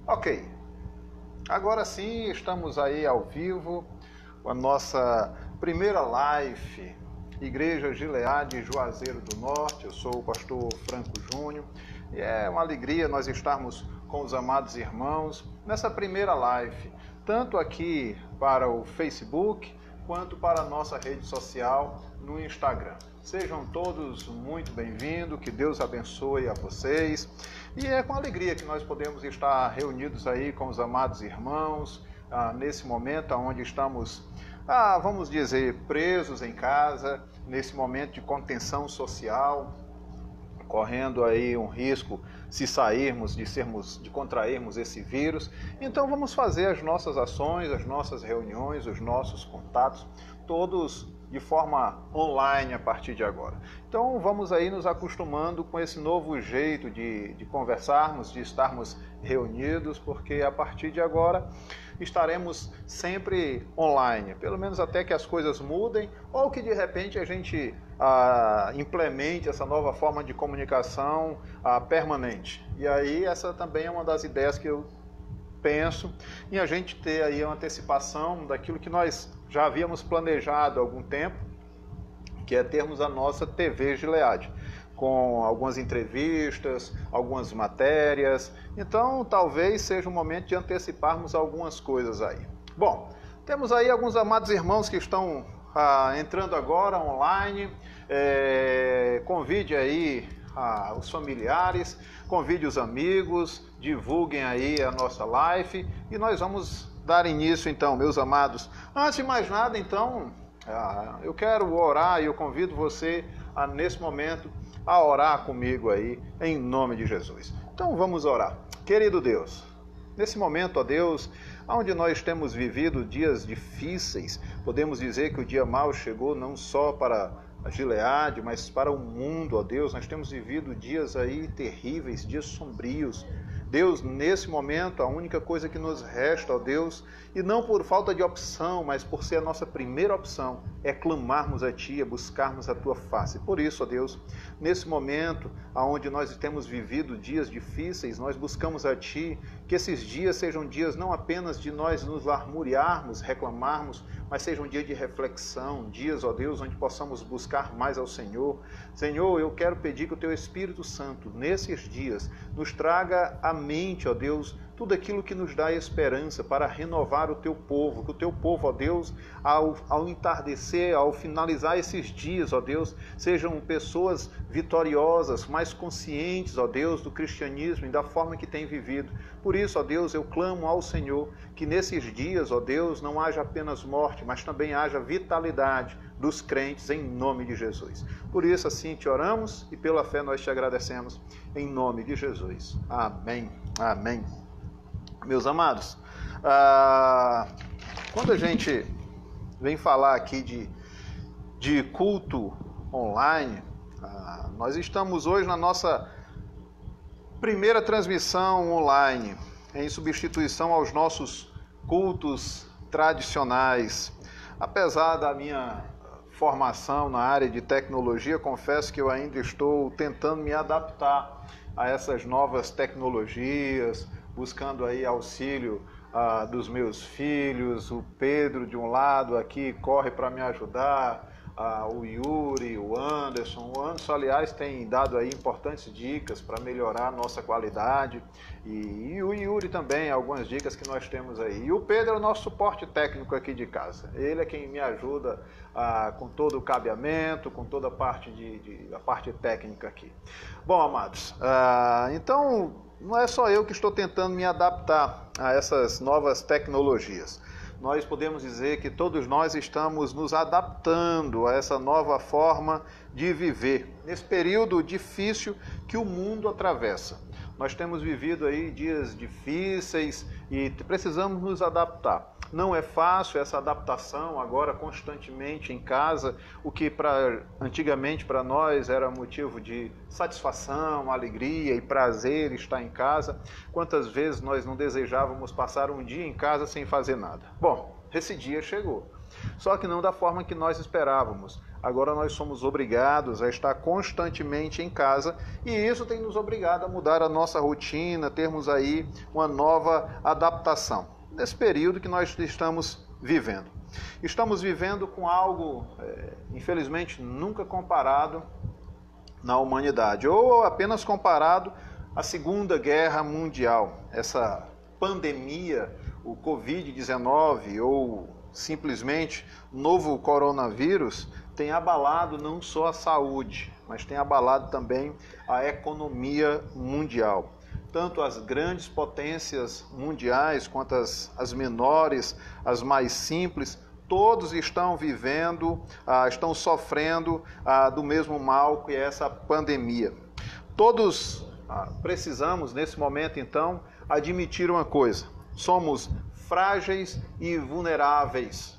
Ok, agora sim estamos aí ao vivo com a nossa primeira live, Igreja Gileade Juazeiro do Norte. Eu sou o pastor Franco Júnior e é uma alegria nós estarmos com os amados irmãos nessa primeira live, tanto aqui para o Facebook quanto para a nossa rede social no Instagram. Sejam todos muito bem-vindos, que Deus abençoe a vocês. E é com alegria que nós podemos estar reunidos aí com os amados irmãos, nesse momento onde estamos, vamos dizer, presos em casa, nesse momento de contenção social, correndo aí um risco se sairmos, de contrairmos esse vírus. Então vamos fazer as nossas ações, as nossas reuniões, os nossos contatos, todos de forma online a partir de agora. Então vamos aí nos acostumando com esse novo jeito de conversarmos, de estarmos reunidos, porque a partir de agora estaremos sempre online, pelo menos até que as coisas mudem ou que de repente a gente implemente essa nova forma de comunicação permanente. E aí essa também é uma das ideias que eu penso em a gente ter aí uma antecipação daquilo que nós já havíamos planejado há algum tempo, que é termos a nossa TV Gileade, com algumas entrevistas, algumas matérias. Então talvez seja o momento de anteciparmos algumas coisas aí. Bom, temos aí alguns amados irmãos que estão entrando agora online. Convide aí os familiares, convide os amigos, divulguem aí a nossa live e nós vamos dar início então, meus amados. Antes de mais nada, então, eu quero orar e eu convido você nesse momento a orar comigo aí, em nome de Jesus. Então vamos orar. Querido Deus, nesse momento, ó Deus, onde nós temos vivido dias difíceis, podemos dizer que o dia mau chegou não só para a Gileade, mas para o mundo, ó Deus. Nós temos vivido dias aí terríveis, dias sombrios. Deus, nesse momento, a única coisa que nos resta, ó Deus, e não por falta de opção, mas por ser a nossa primeira opção, é clamarmos a Ti, é buscarmos a Tua face. Por isso, ó Deus, nesse momento, onde nós temos vivido dias difíceis, nós buscamos a Ti, que esses dias sejam dias não apenas de nós nos lamuriarmos, reclamarmos, mas sejam dias de reflexão, dias, ó Deus, onde possamos buscar mais ao Senhor. Senhor, eu quero pedir que o Teu Espírito Santo, nesses dias, nos traga à mente, ó Deus, tudo aquilo que nos dá esperança para renovar o Teu povo, que o Teu povo, ó Deus, ao entardecer, ao finalizar esses dias, ó Deus, sejam pessoas vitoriosas, mais conscientes, ó Deus, do cristianismo e da forma que tem vivido. Por isso, ó Deus, eu clamo ao Senhor que nesses dias, ó Deus, não haja apenas morte, mas também haja vitalidade dos crentes em nome de Jesus. Por isso, assim te oramos e pela fé nós te agradecemos em nome de Jesus. Amém. Amém. Meus amados, quando a gente vem falar aqui de culto online, nós estamos hoje na nossa primeira transmissão online, em substituição aos nossos cultos tradicionais. Apesar da minha formação na área de tecnologia, confesso que eu ainda estou tentando me adaptar a essas novas tecnologias, buscando aí auxílio dos meus filhos. O Pedro, de um lado, aqui corre para me ajudar, o Yuri, o Anderson. O Anderson, aliás, tem dado aí importantes dicas para melhorar a nossa qualidade. E o Yuri também, algumas dicas que nós temos aí. E o Pedro é o nosso suporte técnico aqui de casa. Ele é quem me ajuda com todo o cabeamento, com toda a parte, a parte técnica aqui. Bom, amados, então não é só eu que estou tentando me adaptar a essas novas tecnologias. Nós podemos dizer que todos nós estamos nos adaptando a essa nova forma de viver, nesse período difícil que o mundo atravessa. Nós temos vivido aí dias difíceis e precisamos nos adaptar. Não é fácil essa adaptação agora constantemente em casa, o que antigamente para nós era motivo de satisfação, alegria e prazer estar em casa. Quantas vezes nós não desejávamos passar um dia em casa sem fazer nada? Bom, esse dia chegou. Só que não da forma que nós esperávamos. Agora nós somos obrigados a estar constantemente em casa e isso tem nos obrigado a mudar a nossa rotina, termos aí uma nova adaptação nesse período que nós estamos vivendo. Estamos vivendo com algo, infelizmente, nunca comparado na humanidade, ou apenas comparado à Segunda Guerra Mundial. Essa pandemia, o Covid-19 ou simplesmente novo coronavírus, tem abalado não só a saúde, mas tem abalado também a economia mundial. Tanto as grandes potências mundiais quanto as menores, as mais simples, todos estão vivendo, estão sofrendo do mesmo mal que é essa pandemia. Todos precisamos, nesse momento, então, admitir uma coisa: somos frágeis e vulneráveis.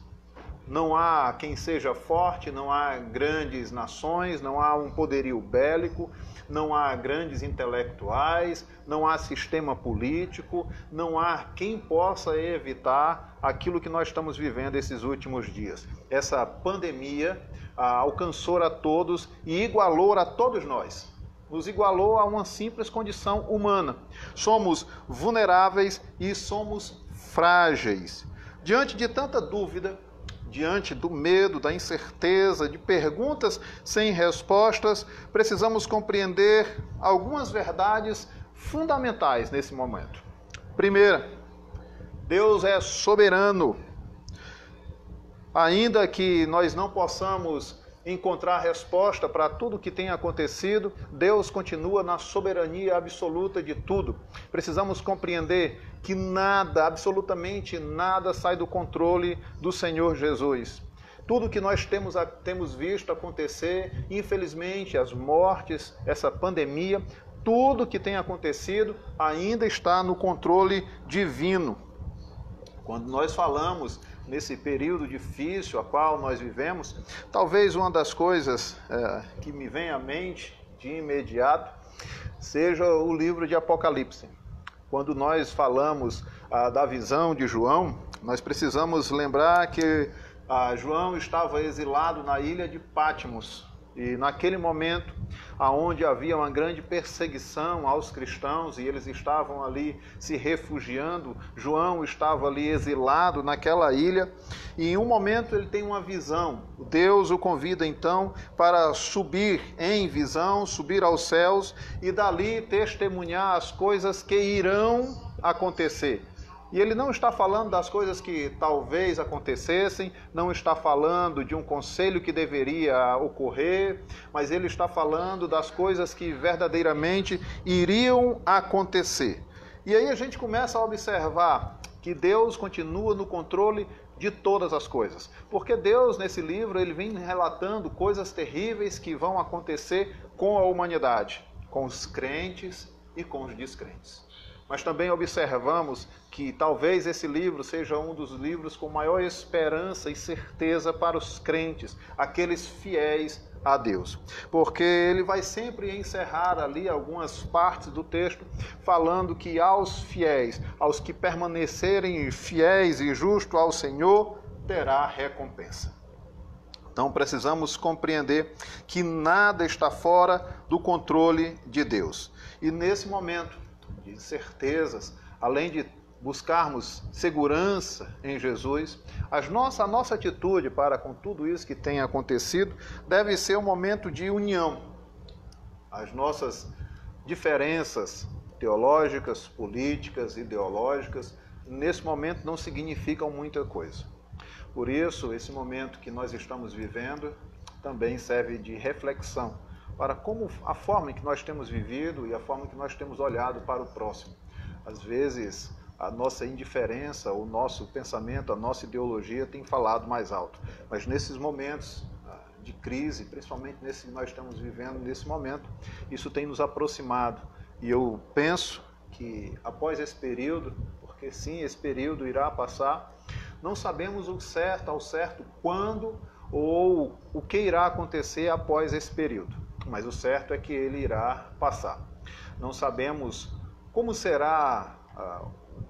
Não há quem seja forte, não há grandes nações, não há um poderio bélico, não há grandes intelectuais, não há sistema político, não há quem possa evitar aquilo que nós estamos vivendo esses últimos dias. Essa pandemia alcançou a todos e igualou a todos nós. Nos igualou a uma simples condição humana. Somos vulneráveis e somos frágeis. Diante de tanta dúvida, diante do medo, da incerteza, de perguntas sem respostas, precisamos compreender algumas verdades fundamentais nesse momento. Primeira, Deus é soberano. Ainda que nós não possamos encontrar resposta para tudo o que tem acontecido, Deus continua na soberania absoluta de tudo. Precisamos compreender que nada, absolutamente nada, sai do controle do Senhor Jesus. Tudo que nós temos visto acontecer, infelizmente, as mortes, essa pandemia, tudo que tem acontecido ainda está no controle divino. Quando nós falamos nesse período difícil a qual nós vivemos, talvez uma das coisas que me vem à mente de imediato seja o livro de Apocalipse. Quando nós falamos da visão de João, nós precisamos lembrar que João estava exilado na ilha de Patmos. E naquele momento, onde havia uma grande perseguição aos cristãos e eles estavam ali se refugiando, João estava ali exilado naquela ilha e em um momento ele tem uma visão. Deus o convida então para subir em visão, subir aos céus e dali testemunhar as coisas que irão acontecer. E ele não está falando das coisas que talvez acontecessem, não está falando de um conselho que deveria ocorrer, mas ele está falando das coisas que verdadeiramente iriam acontecer. E aí a gente começa a observar que Deus continua no controle de todas as coisas. Porque Deus, nesse livro, ele vem relatando coisas terríveis que vão acontecer com a humanidade, com os crentes e com os descrentes. Mas também observamos que talvez esse livro seja um dos livros com maior esperança e certeza para os crentes, aqueles fiéis a Deus. Porque ele vai sempre encerrar ali algumas partes do texto falando que aos fiéis, aos que permanecerem fiéis e justos ao Senhor, terá recompensa. Então precisamos compreender que nada está fora do controle de Deus. E nesse momento de incertezas, além de buscarmos segurança em Jesus, a nossa atitude para com tudo isso que tem acontecido deve ser um momento de união. As nossas diferenças teológicas, políticas, ideológicas, nesse momento não significam muita coisa. Por isso, esse momento que nós estamos vivendo também serve de reflexão para como a forma em que nós temos vivido e a forma em que nós temos olhado para o próximo. Às vezes, a nossa indiferença, o nosso pensamento, a nossa ideologia tem falado mais alto. Mas nesses momentos de crise, principalmente nesse que nós estamos vivendo nesse momento, isso tem nos aproximado. E eu penso que após esse período, porque sim, esse período irá passar, não sabemos ao certo quando ou o que irá acontecer após esse período. Mas o certo é que ele irá passar. Não sabemos como será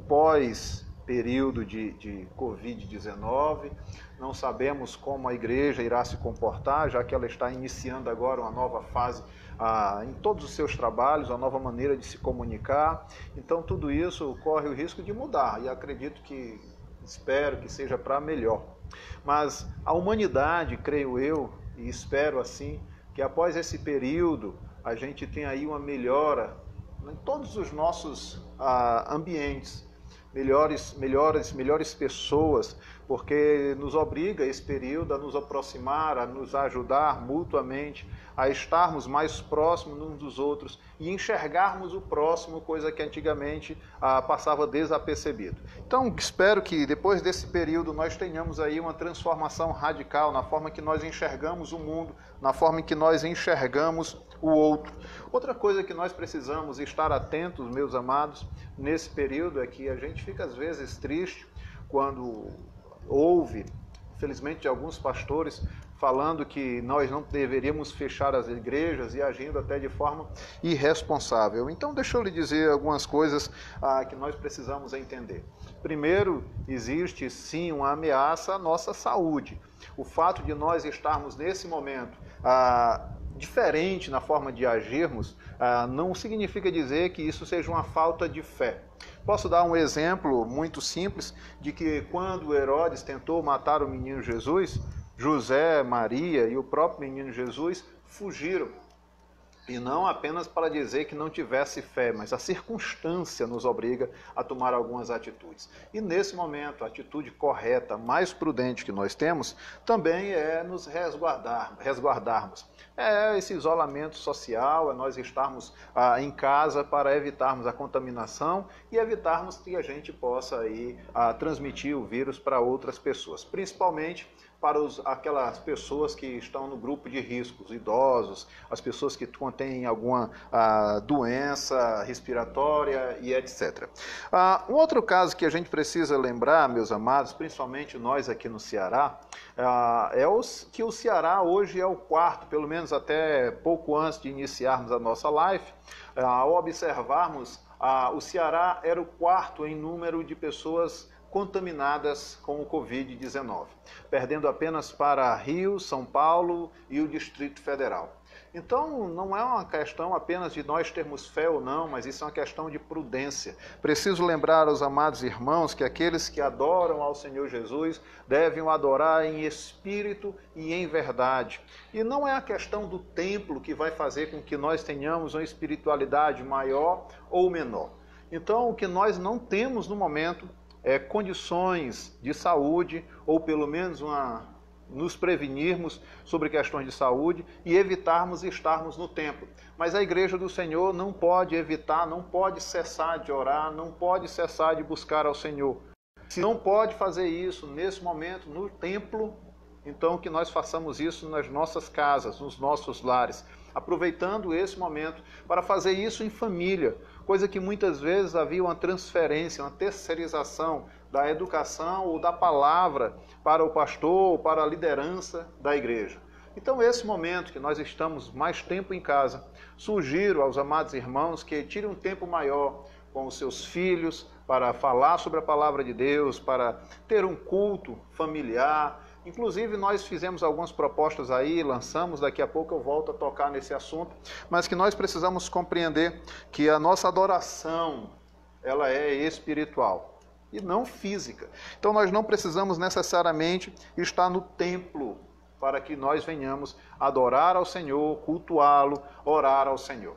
pós-período de Covid-19, não sabemos como a igreja irá se comportar, já que ela está iniciando agora uma nova fase em todos os seus trabalhos, uma nova maneira de se comunicar. Então tudo isso corre o risco de mudar e acredito que, espero que seja para melhor. Mas a humanidade, creio eu, e espero assim, que após esse período a gente tenha aí uma melhora em todos os nossos ambientes, melhores pessoas, porque nos obriga esse período a nos aproximar, a nos ajudar mutuamente, a estarmos mais próximos uns dos outros e enxergarmos o próximo, coisa que antigamente passava desapercebido. Então, espero que depois desse período nós tenhamos aí uma transformação radical na forma que nós enxergamos o mundo, na forma que nós enxergamos o outro. Outra coisa que nós precisamos estar atentos, meus amados, nesse período é que a gente fica às vezes triste quando ouve, infelizmente, de alguns pastores falando que nós não deveríamos fechar as igrejas e agindo até de forma irresponsável. Então, deixa eu lhe dizer algumas coisas que nós precisamos entender. Primeiro, existe sim uma ameaça à nossa saúde. O fato de nós estarmos nesse momento diferente na forma de agirmos, não significa dizer que isso seja uma falta de fé. Posso dar um exemplo muito simples de que quando Herodes tentou matar o menino Jesus, José, Maria e o próprio menino Jesus fugiram. E não apenas para dizer que não tivesse fé, mas a circunstância nos obriga a tomar algumas atitudes. E nesse momento, a atitude correta, mais prudente que nós temos, também é nos resguardarmos. É esse isolamento social, é nós estarmos em casa para evitarmos a contaminação e evitarmos que a gente possa aí, transmitir o vírus para outras pessoas, principalmente para aquelas pessoas que estão no grupo de riscos, idosos, as pessoas que contêm alguma doença respiratória e etc. Um outro caso que a gente precisa lembrar, meus amados, principalmente nós aqui no Ceará, que o Ceará hoje é o quarto, pelo menos até pouco antes de iniciarmos a nossa live, ao observarmos, o Ceará era o quarto em número de pessoas contaminadas com o Covid-19, perdendo apenas para Rio, São Paulo e o Distrito Federal. Então, não é uma questão apenas de nós termos fé ou não, mas isso é uma questão de prudência. Preciso lembrar aos amados irmãos que aqueles que adoram ao Senhor Jesus devem o adorar em espírito e em verdade. E não é a questão do templo que vai fazer com que nós tenhamos uma espiritualidade maior ou menor. Então, o que nós não temos no momento condições de saúde, ou pelo menos nos prevenirmos sobre questões de saúde e evitarmos estarmos no templo. Mas a igreja do Senhor não pode evitar, não pode cessar de orar, não pode cessar de buscar ao Senhor. Se não pode fazer isso nesse momento no templo, então que nós façamos isso nas nossas casas, nos nossos lares, aproveitando esse momento para fazer isso em família, coisa que muitas vezes havia uma transferência, uma terceirização da educação ou da palavra para o pastor ou para a liderança da igreja. Então, esse momento que nós estamos mais tempo em casa, sugiro aos amados irmãos que tirem um tempo maior com os seus filhos para falar sobre a palavra de Deus, para ter um culto familiar. Inclusive, nós fizemos algumas propostas aí, lançamos, daqui a pouco eu volto a tocar nesse assunto, mas que nós precisamos compreender que a nossa adoração, ela é espiritual e não física. Então, nós não precisamos necessariamente estar no templo para que nós venhamos adorar ao Senhor, cultuá-lo, orar ao Senhor.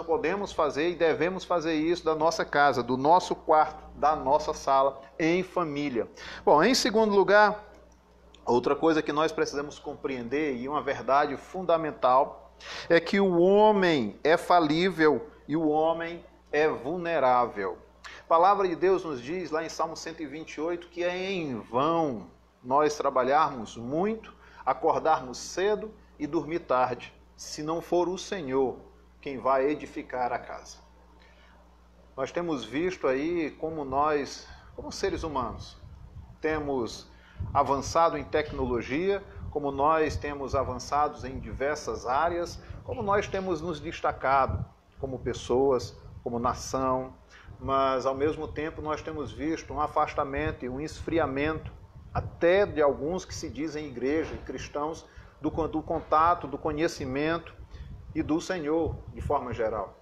Podemos fazer e devemos fazer isso da nossa casa, do nosso quarto, da nossa sala, em família. Bom, em segundo lugar, outra coisa que nós precisamos compreender, e uma verdade fundamental, é que o homem é falível e o homem é vulnerável. A palavra de Deus nos diz, lá em Salmo 128, que é em vão nós trabalharmos muito, acordarmos cedo e dormir tarde, se não for o Senhor quem vai edificar a casa. Nós temos visto aí como nós, como seres humanos, temos avançado em tecnologia, como nós temos avançado em diversas áreas, como nós temos nos destacado como pessoas, como nação, mas ao mesmo tempo nós temos visto um afastamento e um esfriamento até de alguns que se dizem igreja, cristãos, do contato, do conhecimento e do Senhor, de forma geral.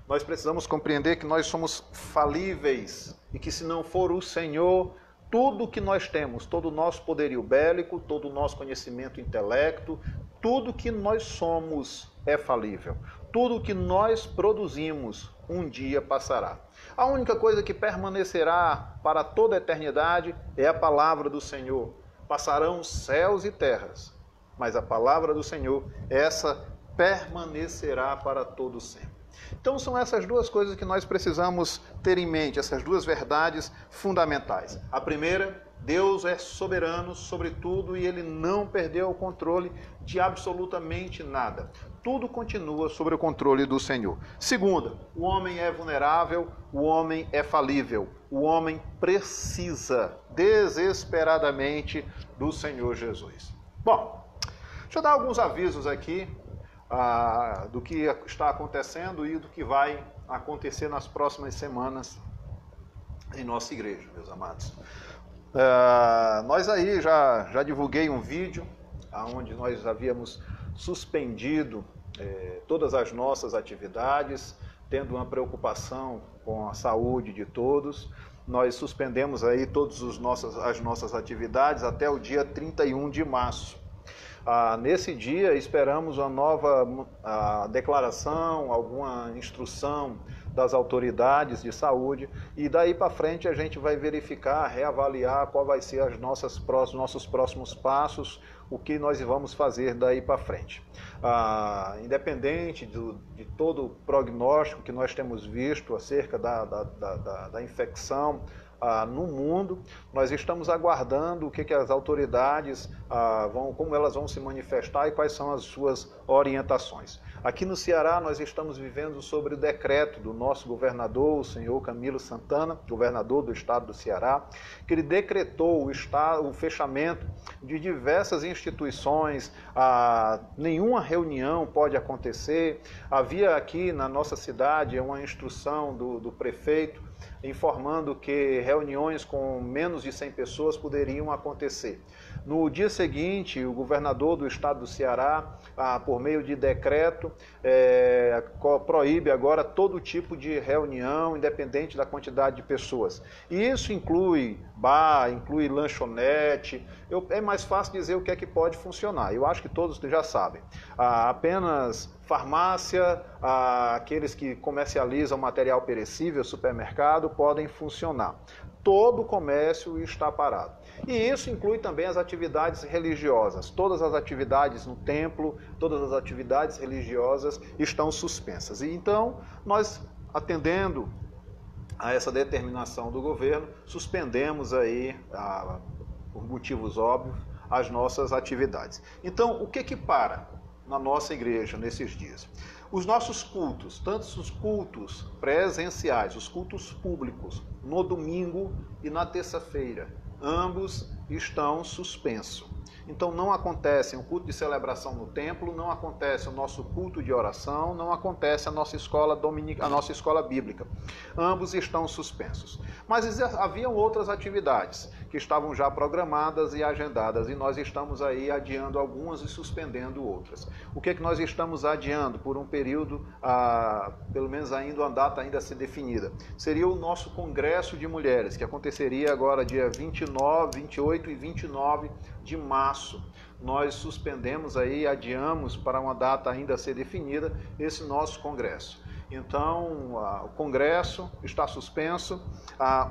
Nós precisamos compreender que nós somos falíveis e que se não for o Senhor, tudo que nós temos, todo o nosso poderio bélico, todo o nosso conhecimento intelecto, tudo que nós somos é falível. Tudo que nós produzimos um dia passará. A única coisa que permanecerá para toda a eternidade é a palavra do Senhor. Passarão céus e terras, mas a palavra do Senhor, essa permanecerá para todo sempre. Então são essas duas coisas que nós precisamos ter em mente, essas duas verdades fundamentais. A primeira, Deus é soberano sobre tudo e Ele não perdeu o controle de absolutamente nada. Tudo continua sob o controle do Senhor. Segunda, o homem é vulnerável, o homem é falível, o homem precisa desesperadamente do Senhor Jesus. Bom, deixa eu dar alguns avisos aqui do que está acontecendo e do que vai acontecer nas próximas semanas em nossa igreja, meus amados. Nós aí já divulguei um vídeo onde nós havíamos suspendido todas as nossas atividades, tendo uma preocupação com a saúde de todos. Nós suspendemos aí todas as nossas atividades até o dia 31 de março. Nesse dia esperamos uma nova declaração, alguma instrução das autoridades de saúde e daí para frente a gente vai verificar, reavaliar qual vai ser nossos próximos passos, o que nós vamos fazer daí para frente. Independente de todo o prognóstico que nós temos visto acerca da infecção no mundo, nós estamos aguardando o que as autoridades como elas vão se manifestar e quais são as suas orientações. Aqui no Ceará nós estamos vivendo sobre o decreto do nosso governador, o senhor Camilo Santana, governador do estado do Ceará, que ele decretou o fechamento de diversas instituições, nenhuma reunião pode acontecer. Havia aqui na nossa cidade uma instrução do prefeito informando que reuniões com menos de 100 pessoas poderiam acontecer. No dia seguinte, o governador do estado do Ceará, por meio de decreto, proíbe agora todo tipo de reunião, independente da quantidade de pessoas. E isso inclui bar, inclui lanchonete. É mais fácil dizer o que é que pode funcionar. Eu acho que todos já sabem. Apenas farmácia, aqueles que comercializam material perecível, supermercado, podem funcionar. Todo o comércio está parado. E isso inclui também as atividades religiosas. Todas as atividades no templo, todas as atividades religiosas estão suspensas. E então, nós, atendendo a essa determinação do governo, suspendemos aí, por motivos óbvios, as nossas atividades. Então, o que para na nossa igreja nesses dias? Os nossos cultos, tanto os cultos presenciais, os cultos públicos, no domingo e na terça-feira, ambos estão suspensos. Então não acontece um culto de celebração no templo, não acontece o nosso culto de oração, não acontece a nossa escola bíblica. Ambos estão suspensos. Mas haviam outras atividades que estavam já programadas e agendadas e nós estamos aí adiando algumas e suspendendo outras. O que é que nós estamos adiando por um período, pelo menos ainda uma data ainda a ser definida? Seria o nosso Congresso de Mulheres, que aconteceria agora dia 28 e 29 de março. Nós suspendemos aí, adiamos para uma data ainda a ser definida esse nosso congresso. Então, o congresso está suspenso,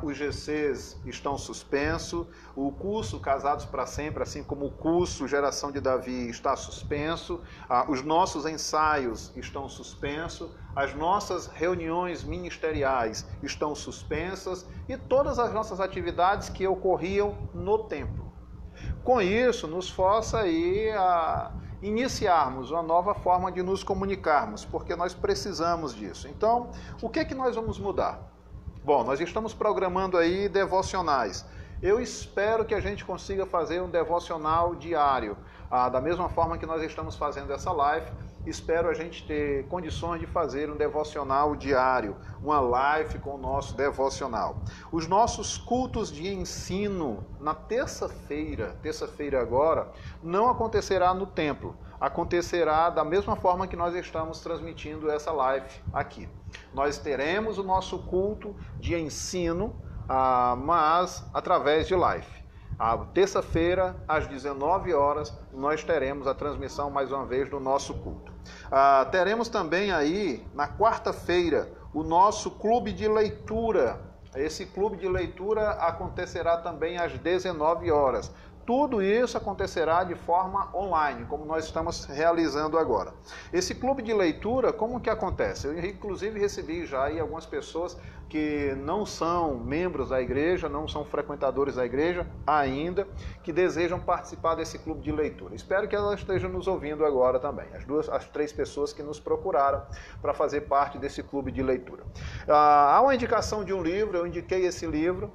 os GCs estão suspensos, o curso Casados para Sempre, assim como o curso Geração de Davi, está suspenso, os nossos ensaios estão suspensos, as nossas reuniões ministeriais estão suspensas e todas as nossas atividades que ocorriam no templo. Com isso, nos força aí a iniciarmos uma nova forma de nos comunicarmos, porque nós precisamos disso. Então, o que é que nós vamos mudar? Bom, nós estamos programando aí devocionais. Eu espero que a gente consiga fazer um devocional diário, da mesma forma que nós estamos fazendo essa live, espero a gente ter condições de fazer um devocional diário, uma live com o nosso devocional. Os nossos cultos de ensino na terça-feira agora, não acontecerá no templo, acontecerá da mesma forma que nós estamos transmitindo essa live aqui. Nós teremos o nosso culto de ensino, mas através de live. A terça-feira, às 19 horas, nós teremos a transmissão mais uma vez do nosso culto. Teremos também aí, na quarta-feira, o nosso clube de leitura. Esse clube de leitura acontecerá também às 19 horas. Tudo isso acontecerá de forma online, como nós estamos realizando agora. Esse clube de leitura, como que acontece? Eu, inclusive, recebi já aí algumas pessoas que não são membros da igreja, não são frequentadores da igreja ainda, que desejam participar desse clube de leitura. Espero que elas estejam nos ouvindo agora também. As três pessoas que nos procuraram para fazer parte desse clube de leitura. Há uma indicação de um livro, eu indiquei esse livro.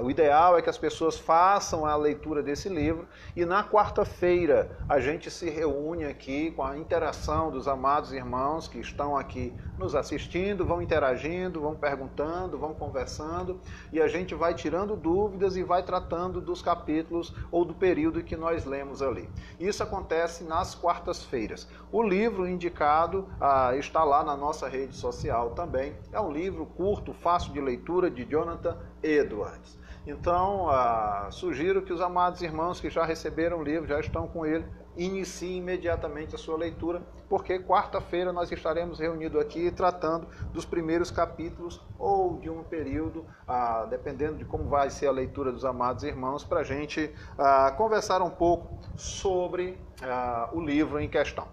O ideal é que as pessoas façam a leitura desse livro e na quarta-feira a gente se reúne aqui com a interação dos amados irmãos que estão aqui nos assistindo, vão interagindo, vão perguntando, vão conversando e a gente vai tirando dúvidas e vai tratando dos capítulos ou do período que nós lemos ali. Isso acontece nas quartas-feiras. O livro indicado está lá na nossa rede social também. É um livro curto, fácil de leitura, de Jonathan Edwards. Então, sugiro que os amados irmãos que já receberam o livro, já estão com ele, iniciem imediatamente a sua leitura, porque quarta-feira nós estaremos reunidos aqui tratando dos primeiros capítulos ou de um período, dependendo de como vai ser a leitura dos amados irmãos, para a gente conversar um pouco sobre o livro em questão.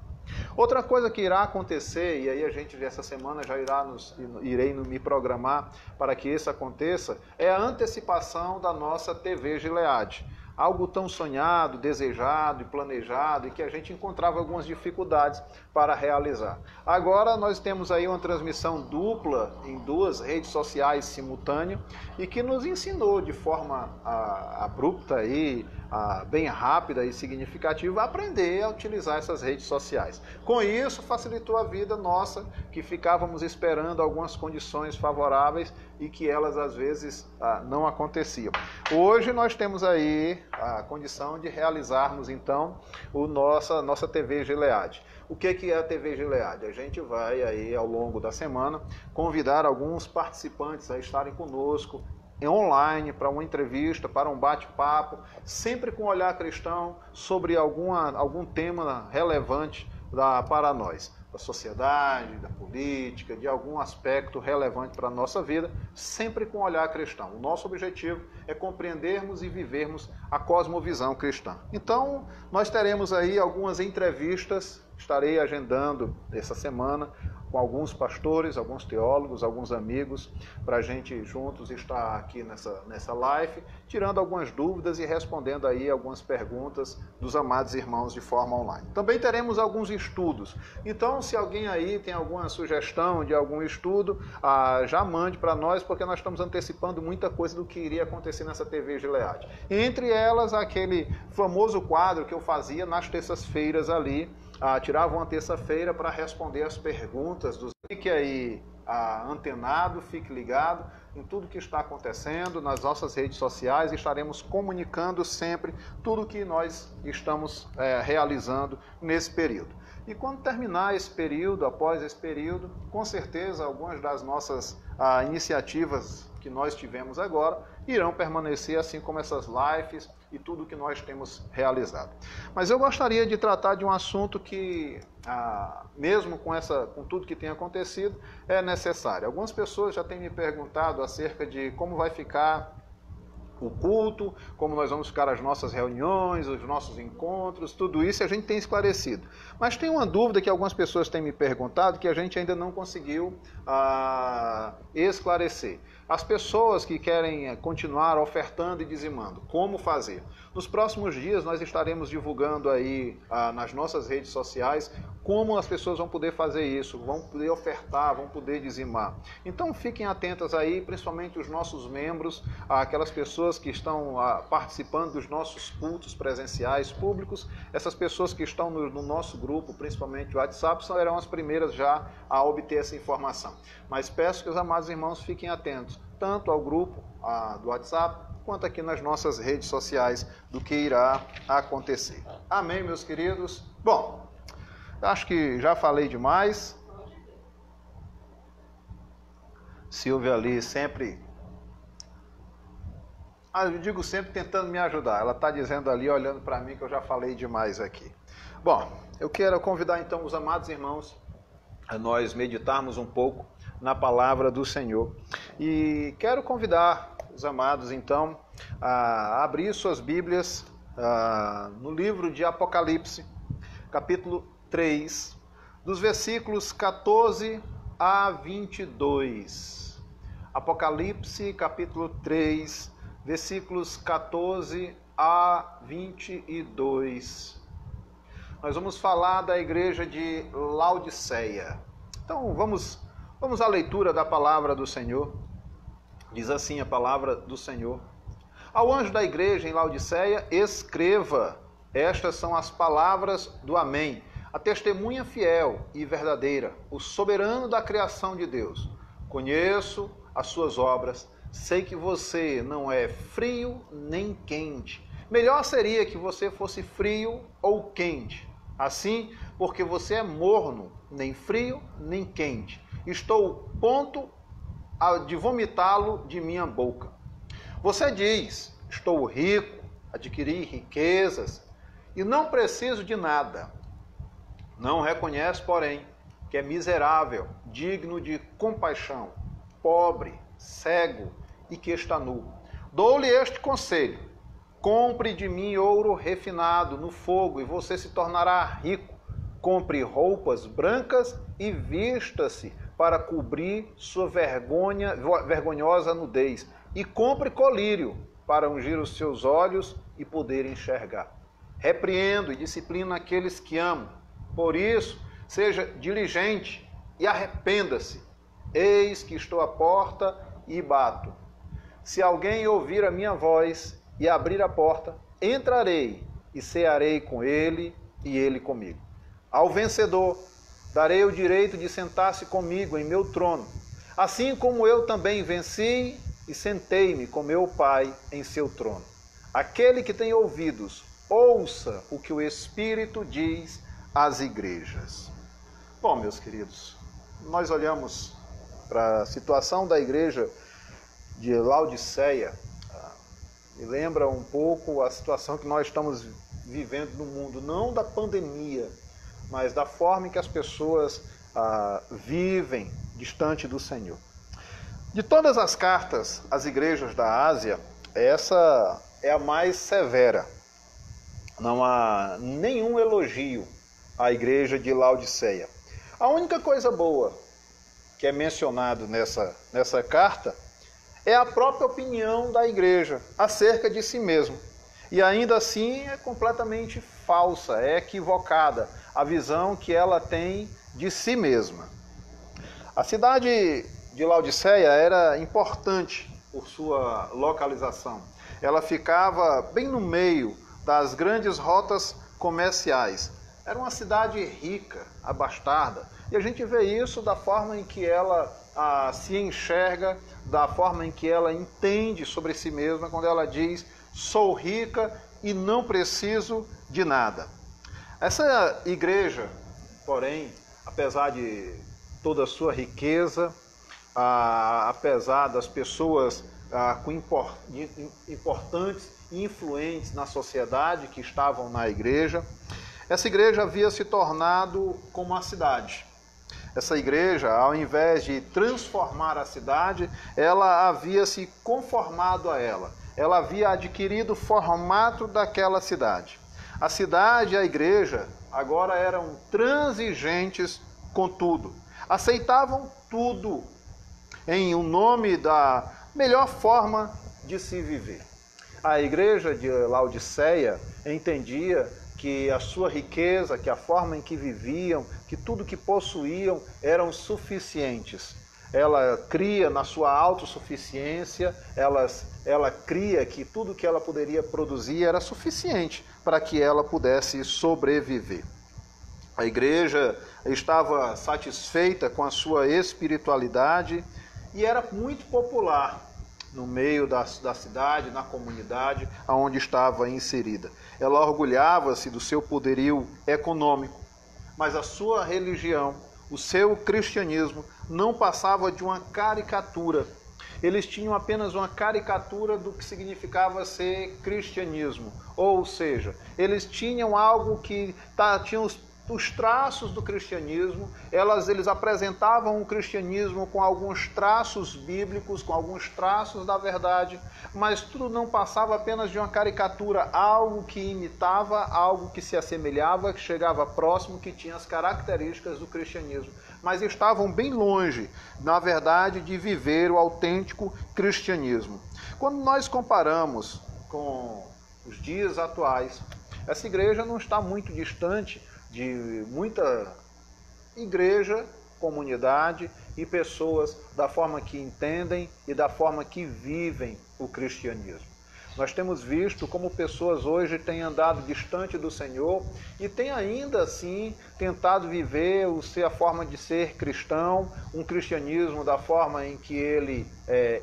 Outra coisa que irá acontecer, e aí a gente essa semana já irei me programar para que isso aconteça, é a antecipação da nossa TV Gileade. Algo tão sonhado, desejado e planejado e que a gente encontrava algumas dificuldades para realizar. Agora nós temos aí uma transmissão dupla em 2 redes sociais simultânea e que nos ensinou de forma abrupta e bem rápida e significativa a aprender a utilizar essas redes sociais. Com isso facilitou a vida nossa, que ficávamos esperando algumas condições favoráveis e que elas às vezes não aconteciam. Hoje nós temos aí a condição de realizarmos então nossa TV Gileade. O que é a TV Gileade? A gente vai aí ao longo da semana convidar alguns participantes a estarem conosco online para uma entrevista, para um bate-papo, sempre com um olhar cristão sobre algum tema relevante para nós, da sociedade, da política, de algum aspecto relevante para a nossa vida, sempre com um olhar cristão. O nosso objetivo é compreendermos e vivermos a cosmovisão cristã. Então, nós teremos aí algumas entrevistas, estarei agendando essa semana com alguns pastores, alguns teólogos, alguns amigos, para a gente juntos estar aqui nessa live, tirando algumas dúvidas e respondendo aí algumas perguntas dos amados irmãos de forma online. Também teremos alguns estudos. Então, se alguém aí tem alguma sugestão de algum estudo, já mande para nós, porque nós estamos antecipando muita coisa do que iria acontecer nessa TV Gileade. Entre elas, aquele famoso quadro que eu fazia nas terças-feiras ali, tirava uma terça-feira para responder as perguntas dos... Fique aí antenado, fique ligado em tudo que está acontecendo nas nossas redes sociais. Estaremos comunicando sempre tudo que nós estamos realizando nesse período. E quando terminar esse período, após esse período, com certeza algumas das nossas iniciativas que nós tivemos agora irão permanecer, assim como essas lives e tudo que nós temos realizado. Mas eu gostaria de tratar de um assunto que, mesmo com tudo que tem acontecido, é necessário. Algumas pessoas já têm me perguntado acerca de como vai ficar o culto, como nós vamos ficar as nossas reuniões, os nossos encontros, tudo isso a gente tem esclarecido. Mas tem uma dúvida que algumas pessoas têm me perguntado que a gente ainda não conseguiu esclarecer. As pessoas que querem continuar ofertando e dizimando, como fazer? Nos próximos dias nós estaremos divulgando aí nas nossas redes sociais como as pessoas vão poder fazer isso, vão poder ofertar, vão poder dizimar. Então fiquem atentas aí, principalmente os nossos membros, aquelas pessoas que estão participando dos nossos cultos presenciais públicos, essas pessoas que estão no nosso grupo, principalmente o WhatsApp, serão as primeiras já a obter essa informação. Mas peço que os amados irmãos fiquem atentos, tanto ao grupo do WhatsApp, quanto aqui nas nossas redes sociais, do que irá acontecer. Amém, meus queridos? Bom, acho que já falei demais. Silvia ali sempre... eu digo sempre tentando me ajudar. Ela está dizendo ali, olhando para mim, que eu já falei demais aqui. Bom, eu quero convidar então os amados irmãos a nós meditarmos um pouco na palavra do Senhor. E quero convidar os amados então a abrir suas Bíblias no livro de Apocalipse, capítulo 3, dos versículos 14 a 22. Apocalipse, capítulo 3, versículos 14 a 22. Nós vamos falar da igreja de Laodiceia. Então vamos à leitura da palavra do Senhor. Diz assim a palavra do Senhor: ao anjo da igreja em Laodiceia, escreva: estas são as palavras do Amém, a testemunha fiel e verdadeira, o soberano da criação de Deus. Conheço as suas obras, sei que você não é frio nem quente. Melhor seria que você fosse frio ou quente. Assim, porque você é morno, nem frio nem quente. Estou pronto de vomitá-lo de minha boca. Você diz: estou rico, adquiri riquezas e não preciso de nada. Não reconhece, porém, que é miserável, digno de compaixão, pobre, cego e que está nu. Dou-lhe este conselho: compre de mim ouro refinado no fogo e você se tornará rico. Compre roupas brancas e vista-se para cobrir sua vergonhosa nudez. E compre colírio para ungir os seus olhos e poder enxergar. Repreendo e disciplino aqueles que amo. Por isso, seja diligente e arrependa-se. Eis que estou à porta e bato. Se alguém ouvir a minha voz e abrir a porta, entrarei e cearei com ele e ele comigo. Ao vencedor, darei o direito de sentar-se comigo em meu trono, assim como eu também venci e sentei-me com meu Pai em seu trono. Aquele que tem ouvidos, ouça o que o Espírito diz às igrejas. Bom, meus queridos, nós olhamos para a situação da igreja de Laodiceia, e lembra um pouco a situação que nós estamos vivendo no mundo, não da pandemia, mas da forma em que as pessoas vivem distante do Senhor. De todas as cartas às igrejas da Ásia, essa é a mais severa. Não há nenhum elogio à igreja de Laodiceia. A única coisa boa que é mencionado nessa carta é a própria opinião da igreja acerca de si mesma. E ainda assim é completamente falsa, é equivocada a visão que ela tem de si mesma. A cidade de Laodiceia era importante por sua localização. Ela ficava bem no meio das grandes rotas comerciais. Era uma cidade rica, abastada. E a gente vê isso da forma em que ela se enxerga, da forma em que ela entende sobre si mesma, quando ela diz: sou rica e não preciso de nada. Essa igreja, porém, apesar de toda a sua riqueza, apesar das pessoas importantes e influentes na sociedade que estavam na igreja, essa igreja havia se tornado como a cidade. Essa igreja, ao invés de transformar a cidade, ela havia se conformado a ela. Ela havia adquirido o formato daquela cidade. A cidade e a igreja agora eram transigentes com tudo. Aceitavam tudo em o nome da melhor forma de se viver. A igreja de Laodiceia entendia que a sua riqueza, que a forma em que viviam, que tudo que possuíam eram suficientes. Ela cria na sua autossuficiência, ela cria que tudo que ela poderia produzir era suficiente para que ela pudesse sobreviver. A igreja estava satisfeita com a sua espiritualidade e era muito popular no meio da cidade, na comunidade onde estava inserida. Ela orgulhava-se do seu poderio econômico, mas a sua religião, o seu cristianismo, não passava de uma caricatura. Eles tinham apenas uma caricatura do que significava ser cristianismo. Ou seja, eles tinham algo que tinha os traços do cristianismo, eles apresentavam o cristianismo com alguns traços bíblicos, com alguns traços da verdade, mas tudo não passava apenas de uma caricatura, algo que imitava, algo que se assemelhava, que chegava próximo, que tinha as características do cristianismo, mas estavam bem longe, na verdade, de viver o autêntico cristianismo. Quando nós comparamos com os dias atuais, essa igreja não está muito distante de muita igreja, comunidade e pessoas da forma que entendem e da forma que vivem o cristianismo. Nós temos visto como pessoas hoje têm andado distante do Senhor e têm ainda assim tentado viver a forma de ser cristão, um cristianismo da forma em que ele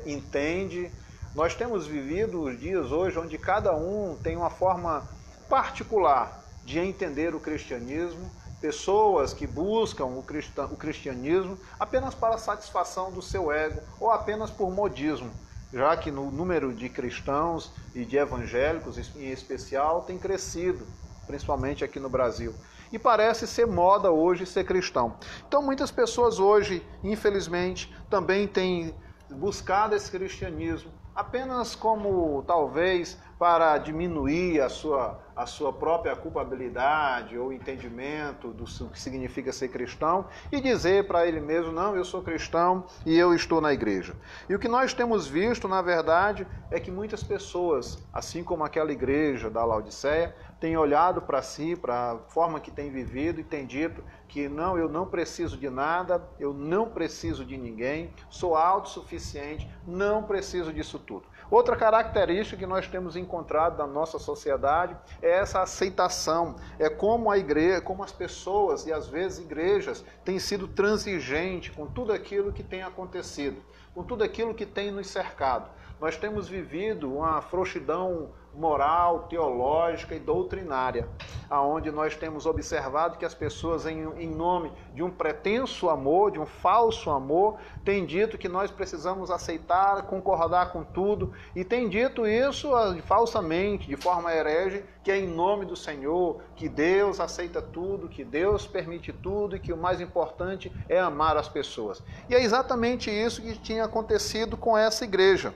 entende. Nós temos vivido os dias hoje onde cada um tem uma forma particular de entender o cristianismo, pessoas que buscam o cristianismo apenas para a satisfação do seu ego ou apenas por modismo, já que no número de cristãos e de evangélicos em especial tem crescido, principalmente aqui no Brasil. E parece ser moda hoje ser cristão. Então muitas pessoas hoje, infelizmente, também têm buscado esse cristianismo apenas como, talvez, para diminuir a sua própria culpabilidade ou entendimento do que significa ser cristão e dizer para ele mesmo, não, eu sou cristão e eu estou na igreja. E o que nós temos visto, na verdade, é que muitas pessoas, assim como aquela igreja da Laodiceia, têm olhado para si, para a forma que têm vivido e têm dito que não, eu não preciso de nada, eu não preciso de ninguém, sou autossuficiente, não preciso disso tudo. Outra característica que nós temos encontrado na nossa sociedade é essa aceitação, é como a igreja, como as pessoas e às vezes igrejas têm sido transigentes com tudo aquilo que tem acontecido, com tudo aquilo que tem nos cercado. Nós temos vivido uma frouxidão moral, teológica e doutrinária, aonde nós temos observado que as pessoas, em nome de um pretenso amor, de um falso amor, têm dito que nós precisamos aceitar, concordar com tudo, e têm dito isso falsamente, de forma herege, que é em nome do Senhor, que Deus aceita tudo, que Deus permite tudo e que o mais importante é amar as pessoas. E é exatamente isso que tinha acontecido com essa igreja.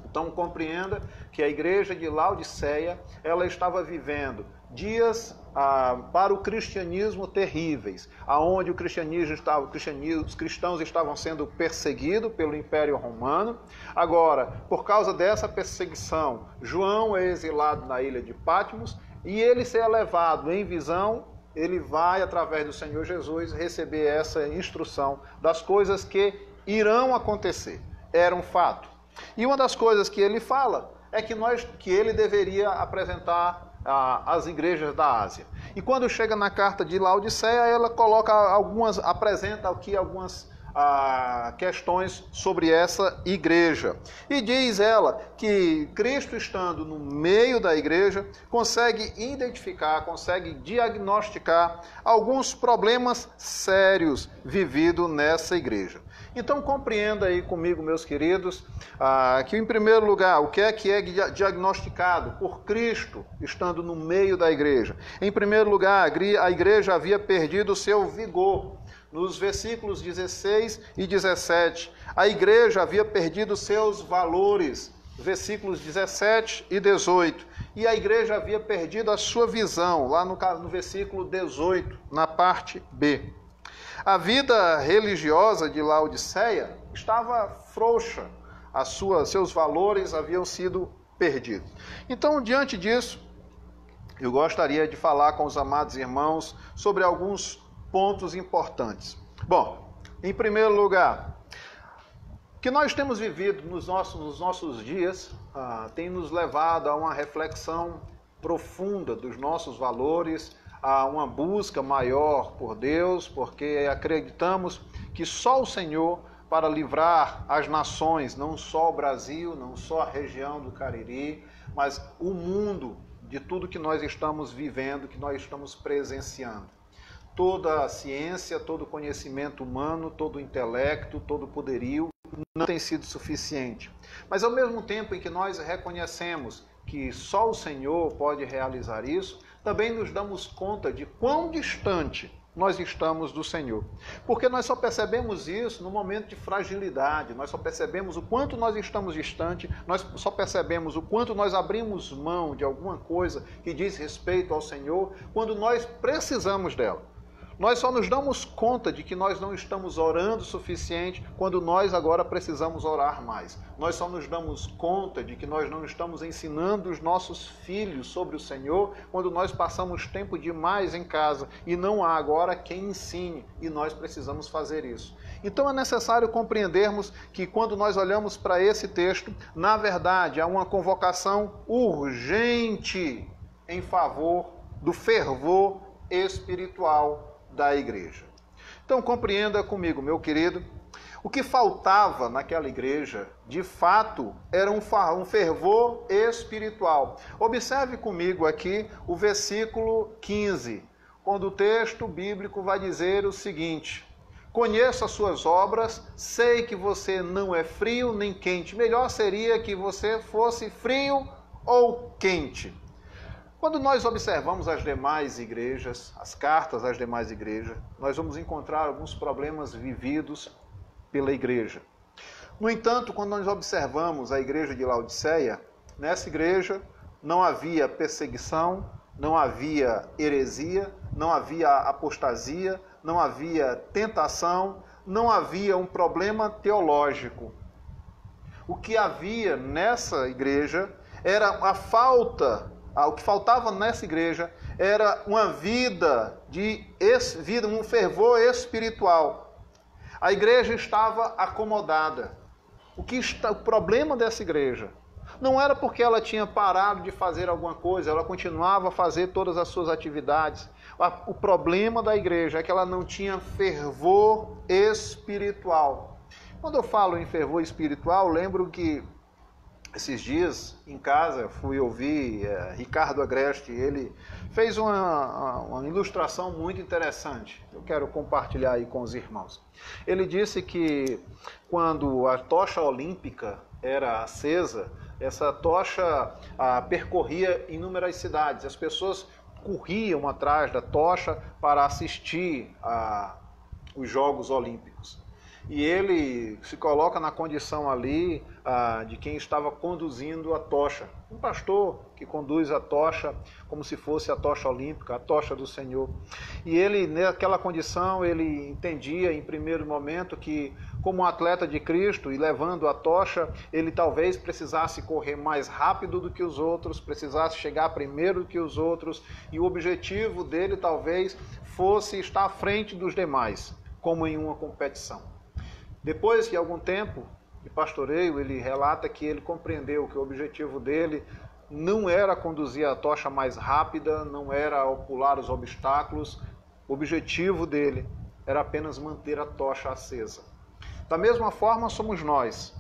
Então compreenda que a igreja de Laodiceia, ela estava vivendo dias para o cristianismo terríveis, aonde os cristãos estavam sendo perseguidos pelo Império Romano. Agora, por causa dessa perseguição, João é exilado na ilha de Patmos e ele é levado em visão. Ele vai, através do Senhor Jesus, receber essa instrução das coisas que irão acontecer. Era um fato. E uma das coisas que ele fala é que ele deveria apresentar às igrejas da Ásia. E quando chega na carta de Laodiceia, ela apresenta aqui algumas questões sobre essa igreja. E diz ela que Cristo, estando no meio da igreja, consegue identificar, consegue diagnosticar alguns problemas sérios vividos nessa igreja. Então compreenda aí comigo, meus queridos, que em primeiro lugar, o que é diagnosticado por Cristo estando no meio da igreja? Em primeiro lugar, a igreja havia perdido o seu vigor. Nos versículos 16 e 17, a igreja havia perdido seus valores, versículos 17 e 18, e a igreja havia perdido a sua visão, lá no versículo 18, na parte B. A vida religiosa de Laodiceia estava frouxa, seus valores haviam sido perdidos. Então, diante disso, eu gostaria de falar com os amados irmãos sobre alguns pontos importantes. Bom, em primeiro lugar, o que nós temos vivido nos nossos dias tem nos levado a uma reflexão profunda dos nossos valores, a uma busca maior por Deus, porque acreditamos que só o Senhor, para livrar as nações, não só o Brasil, não só a região do Cariri, mas o mundo, de tudo que nós estamos vivendo, que nós estamos presenciando. Toda a ciência, todo o conhecimento humano, todo o intelecto, todo o poderio não tem sido suficiente. Mas ao mesmo tempo em que nós reconhecemos que só o Senhor pode realizar isso, também nos damos conta de quão distante nós estamos do Senhor. Porque nós só percebemos isso no momento de fragilidade, nós só percebemos o quanto nós estamos distante, nós só percebemos o quanto nós abrimos mão de alguma coisa que diz respeito ao Senhor, quando nós precisamos dela. Nós só nos damos conta de que nós não estamos orando o suficiente quando nós agora precisamos orar mais. Nós só nos damos conta de que nós não estamos ensinando os nossos filhos sobre o Senhor quando nós passamos tempo demais em casa e não há agora quem ensine e nós precisamos fazer isso. Então é necessário compreendermos que quando nós olhamos para esse texto, na verdade há uma convocação urgente em favor do fervor espiritual da igreja. Então compreenda comigo, meu querido, o que faltava naquela igreja, de fato, era um fervor espiritual. Observe comigo aqui o versículo 15, quando o texto bíblico vai dizer o seguinte: conheço as suas obras, sei que você não é frio nem quente. Melhor seria que você fosse frio ou quente. Quando nós observamos as demais igrejas, as cartas às demais igrejas, nós vamos encontrar alguns problemas vividos pela igreja. No entanto, quando nós observamos a igreja de Laodiceia, nessa igreja não havia perseguição, não havia heresia, não havia apostasia, não havia tentação, não havia um problema teológico. O que havia nessa igreja era o que faltava nessa igreja era uma vida, um fervor espiritual. A igreja estava acomodada. O problema dessa igreja não era porque ela tinha parado de fazer alguma coisa, ela continuava a fazer todas as suas atividades. O problema da igreja é que ela não tinha fervor espiritual. Quando eu falo em fervor espiritual, lembro que esses dias, em casa, fui ouvir Ricardo Agreste. Ele fez uma ilustração muito interessante. Eu quero compartilhar aí com os irmãos. Ele disse que quando a tocha olímpica era acesa, essa tocha percorria inúmeras cidades. As pessoas corriam atrás da tocha para assistir os Jogos Olímpicos. E ele se coloca na condição ali de quem estava conduzindo a tocha. Um pastor que conduz a tocha como se fosse a tocha olímpica, a tocha do Senhor. E ele, naquela condição, ele entendia em primeiro momento que, como um atleta de Cristo e levando a tocha, ele talvez precisasse correr mais rápido do que os outros, precisasse chegar primeiro do que os outros, e o objetivo dele talvez fosse estar à frente dos demais, como em uma competição. Depois de algum tempo de pastoreio, ele relata que ele compreendeu que o objetivo dele não era conduzir a tocha mais rápida, não era pular os obstáculos. O objetivo dele era apenas manter a tocha acesa. Da mesma forma somos nós.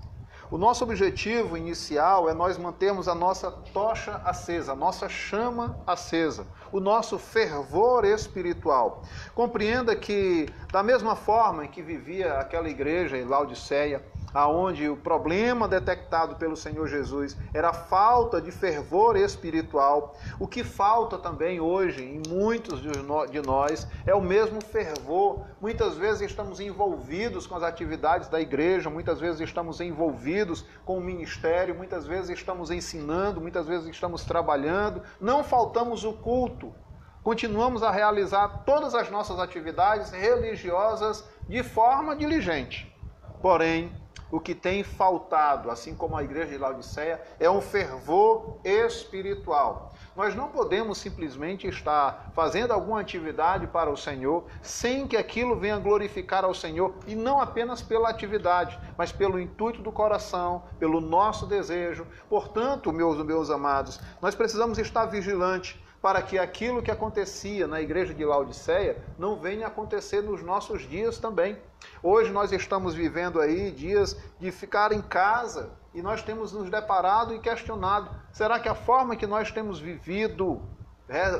O nosso objetivo inicial é nós mantermos a nossa tocha acesa, a nossa chama acesa, o nosso fervor espiritual. Compreenda que, da mesma forma em que vivia aquela igreja em Laodiceia, aonde o problema detectado pelo Senhor Jesus era a falta de fervor espiritual, o que falta também hoje em muitos de nós é o mesmo fervor. Muitas vezes estamos envolvidos com as atividades da igreja, muitas vezes estamos envolvidos com o ministério, muitas vezes estamos ensinando, muitas vezes estamos trabalhando, não faltamos o culto. Continuamos a realizar todas as nossas atividades religiosas de forma diligente. Porém, o que tem faltado, assim como a igreja de Laodiceia, é um fervor espiritual. Nós não podemos simplesmente estar fazendo alguma atividade para o Senhor sem que aquilo venha glorificar ao Senhor, e não apenas pela atividade, mas pelo intuito do coração, pelo nosso desejo. Portanto, meus amados, nós precisamos estar vigilantes para que aquilo que acontecia na igreja de Laodiceia não venha a acontecer nos nossos dias também. Hoje nós estamos vivendo aí dias de ficar em casa e nós temos nos deparado e questionado, será que a forma que nós temos vivido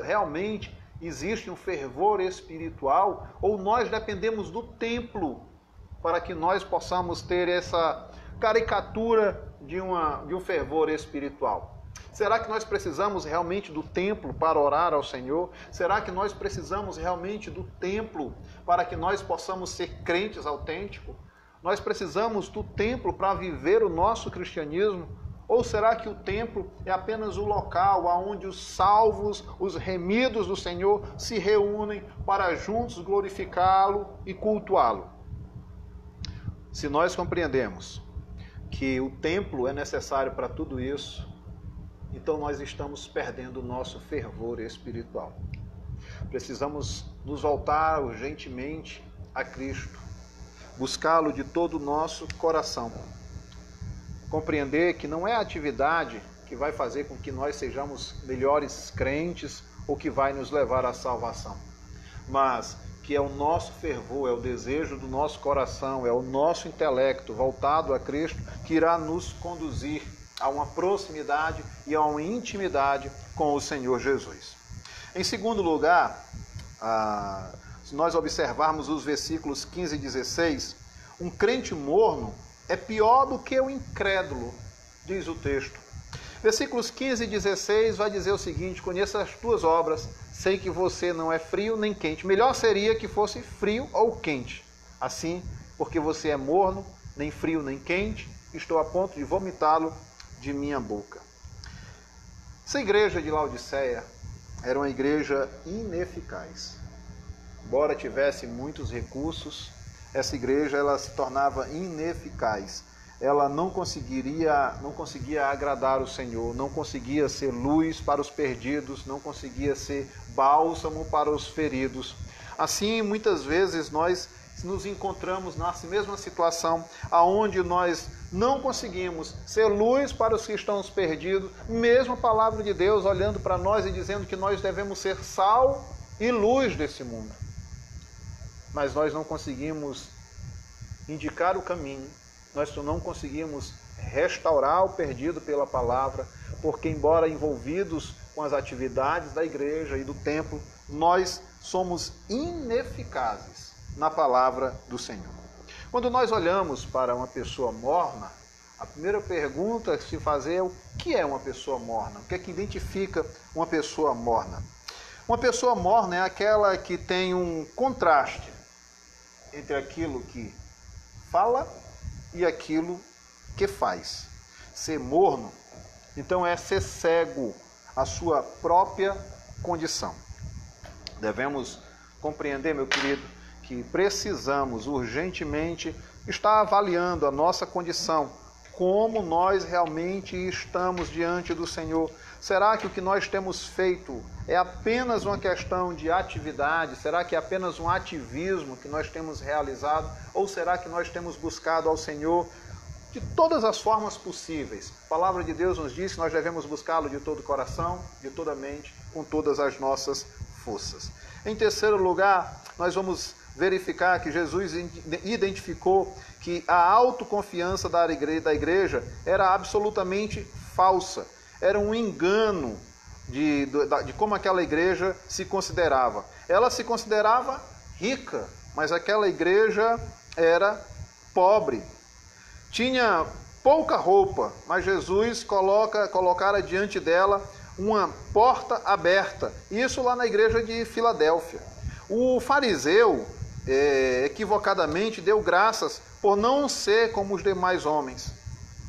realmente existe um fervor espiritual, ou nós dependemos do templo para que nós possamos ter essa caricatura de um fervor espiritual? Será que nós precisamos realmente do templo para orar ao Senhor? Será que nós precisamos realmente do templo para que nós possamos ser crentes autênticos? Nós precisamos do templo para viver o nosso cristianismo? Ou será que o templo é apenas o local onde os salvos, os remidos do Senhor se reúnem para juntos glorificá-lo e cultuá-lo? Se nós compreendemos que o templo é necessário para tudo isso, então nós estamos perdendo o nosso fervor espiritual. Precisamos nos voltar urgentemente a Cristo, buscá-lo de todo o nosso coração. Compreender que não é a atividade que vai fazer com que nós sejamos melhores crentes ou que vai nos levar à salvação, mas que é o nosso fervor, é o desejo do nosso coração, é o nosso intelecto voltado a Cristo que irá nos conduzir a uma proximidade e a uma intimidade com o Senhor Jesus. Em segundo lugar, se nós observarmos os versículos 15 e 16, um crente morno é pior do que o incrédulo, diz o texto. Versículos 15 e 16 vai dizer o seguinte: conheço as tuas obras, sei que você não é frio nem quente. Melhor seria que fosse frio ou quente. Assim, porque você é morno, nem frio nem quente, estou a ponto de vomitá-lo de minha boca. Essa igreja de Laodiceia era uma igreja ineficaz. Embora tivesse muitos recursos, essa igreja ela se tornava ineficaz. Ela não conseguia agradar o Senhor, não conseguia ser luz para os perdidos, não conseguia ser bálsamo para os feridos. Assim, muitas vezes nós nos encontramos nessa mesma situação, aonde nós não conseguimos ser luz para os que estão perdidos, mesmo a palavra de Deus olhando para nós e dizendo que nós devemos ser sal e luz desse mundo. Mas nós não conseguimos indicar o caminho, nós não conseguimos restaurar o perdido pela palavra, porque embora envolvidos com as atividades da igreja e do templo, nós somos ineficazes na palavra do Senhor. Quando nós olhamos para uma pessoa morna, a primeira pergunta a se fazer é: o que é uma pessoa morna? O que é que identifica uma pessoa morna? Uma pessoa morna é aquela que tem um contraste entre aquilo que fala e aquilo que faz. Ser morno, então, é ser cego à sua própria condição. Devemos compreender, meu querido, que precisamos urgentemente estar avaliando a nossa condição, como nós realmente estamos diante do Senhor. Será que o que nós temos feito é apenas uma questão de atividade? Será que é apenas um ativismo que nós temos realizado? Ou será que nós temos buscado ao Senhor de todas as formas possíveis? A palavra de Deus nos diz que nós devemos buscá-lo de todo o coração, de toda a mente, com todas as nossas forças. Em terceiro lugar, nós vamos verificar que Jesus identificou que a autoconfiança da igreja era absolutamente falsa. Era um engano de como aquela igreja se considerava. Ela se considerava rica, mas aquela igreja era pobre. Tinha pouca roupa, mas Jesus colocara diante dela uma porta aberta. Isso lá na igreja de Filadélfia. O fariseu, equivocadamente, deu graças por não ser como os demais homens.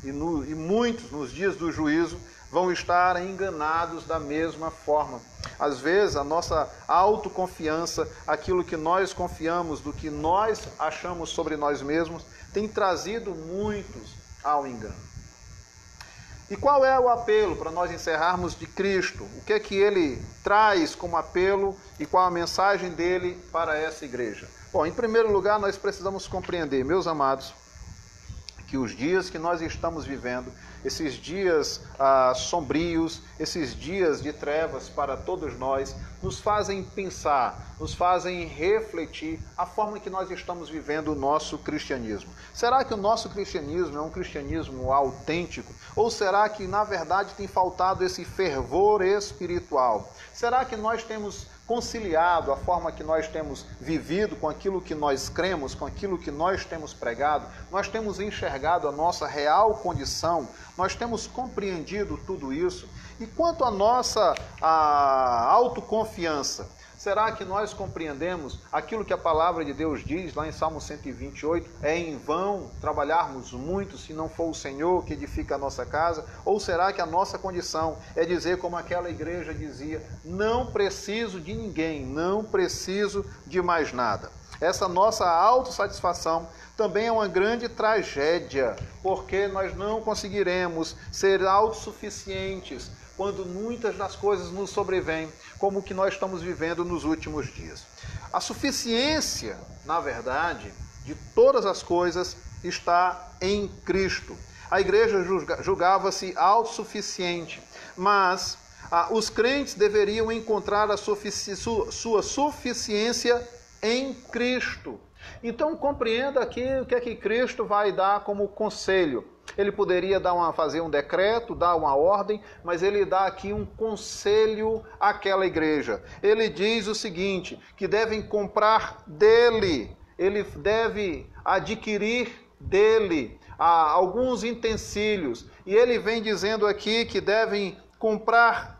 E muitos, nos dias do juízo, vão estar enganados da mesma forma. Às vezes, a nossa autoconfiança, aquilo que nós confiamos, do que nós achamos sobre nós mesmos, tem trazido muitos ao engano. E qual é o apelo para nós encerrarmos de Cristo? O que é que ele traz como apelo e qual a mensagem dele para essa igreja? Bom, em primeiro lugar, nós precisamos compreender, meus amados, que os dias que nós estamos vivendo, esses dias sombrios, esses dias de trevas para todos nós, nos fazem pensar, nos fazem refletir a forma que nós estamos vivendo o nosso cristianismo. Será que o nosso cristianismo é um cristianismo autêntico? Ou será que, na verdade, tem faltado esse fervor espiritual? Será que nós temos conciliado a forma que nós temos vivido com aquilo que nós cremos, com aquilo que nós temos pregado? Nós temos enxergado a nossa real condição? Nós temos compreendido tudo isso? E quanto à nossa autoconfiança, será que nós compreendemos aquilo que a palavra de Deus diz lá em Salmo 128? É em vão trabalharmos muito se não for o Senhor que edifica a nossa casa? Ou será que a nossa condição é dizer como aquela igreja dizia: não preciso de ninguém, não preciso de mais nada? Essa nossa autossatisfação também é uma grande tragédia, porque nós não conseguiremos ser autossuficientes quando muitas das coisas nos sobrevêm, como o que nós estamos vivendo nos últimos dias. A suficiência, na verdade, de todas as coisas está em Cristo. A igreja julgava-se autossuficiente, mas os crentes deveriam encontrar a sua suficiência em Cristo. Então compreenda aqui o que é que Cristo vai dar como conselho. Ele poderia fazer um decreto, dar uma ordem, mas ele dá aqui um conselho àquela igreja. Ele diz o seguinte, que devem comprar dele, ele deve adquirir dele alguns utensílios. E ele vem dizendo aqui que devem comprar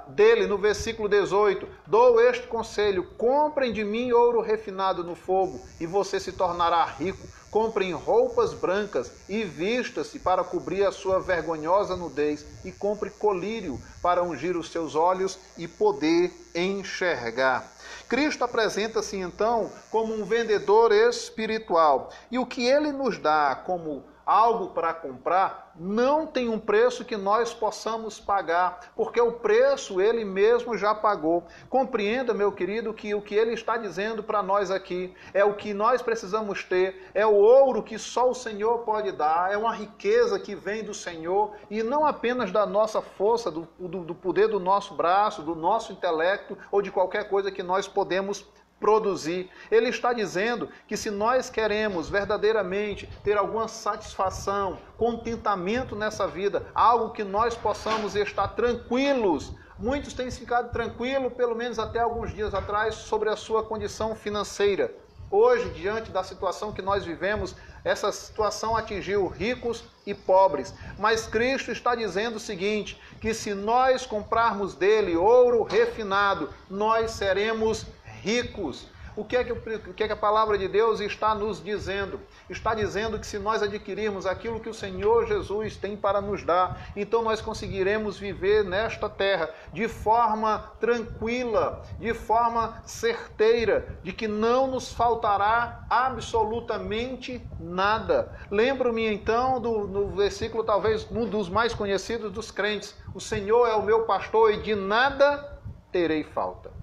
dele, no versículo 18, dou este conselho: comprem de mim ouro refinado no fogo e você se tornará rico. Comprem roupas brancas e vista-se para cobrir a sua vergonhosa nudez, e compre colírio para ungir os seus olhos e poder enxergar. Cristo apresenta-se então como um vendedor espiritual, e o que ele nos dá como algo para comprar não tem um preço que nós possamos pagar, porque o preço ele mesmo já pagou. Compreenda, meu querido, que o que ele está dizendo para nós aqui é o que nós precisamos ter, é o ouro que só o Senhor pode dar, é uma riqueza que vem do Senhor e não apenas da nossa força, do poder do nosso braço, do nosso intelecto ou de qualquer coisa que nós podemos produzir. Ele está dizendo que se nós queremos verdadeiramente ter alguma satisfação, contentamento nessa vida, algo que nós possamos estar tranquilos. Muitos têm ficado tranquilos, pelo menos até alguns dias atrás, sobre a sua condição financeira. Hoje, diante da situação que nós vivemos, essa situação atingiu ricos e pobres. Mas Cristo está dizendo o seguinte, que se nós comprarmos dele ouro refinado, nós seremos ricos. O que é que a palavra de Deus está nos dizendo? Está dizendo que se nós adquirirmos aquilo que o Senhor Jesus tem para nos dar, então nós conseguiremos viver nesta terra de forma tranquila, de forma certeira, de que não nos faltará absolutamente nada. Lembro-me então no versículo talvez um dos mais conhecidos dos crentes: o Senhor é o meu pastor e de nada terei falta.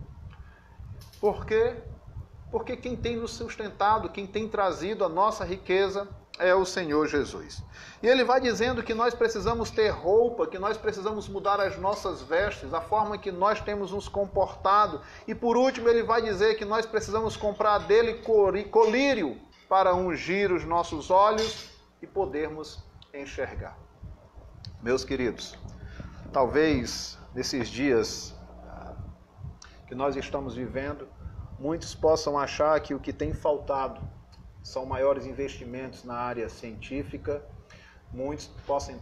Por quê? Porque quem tem nos sustentado, quem tem trazido a nossa riqueza é o Senhor Jesus. E ele vai dizendo que nós precisamos ter roupa, que nós precisamos mudar as nossas vestes, a forma que nós temos nos comportado. E por último ele vai dizer que nós precisamos comprar dele colírio para ungir os nossos olhos e podermos enxergar. Meus queridos, talvez nesses dias que nós estamos vivendo, muitos possam achar que o que tem faltado são maiores investimentos na área científica. Muitos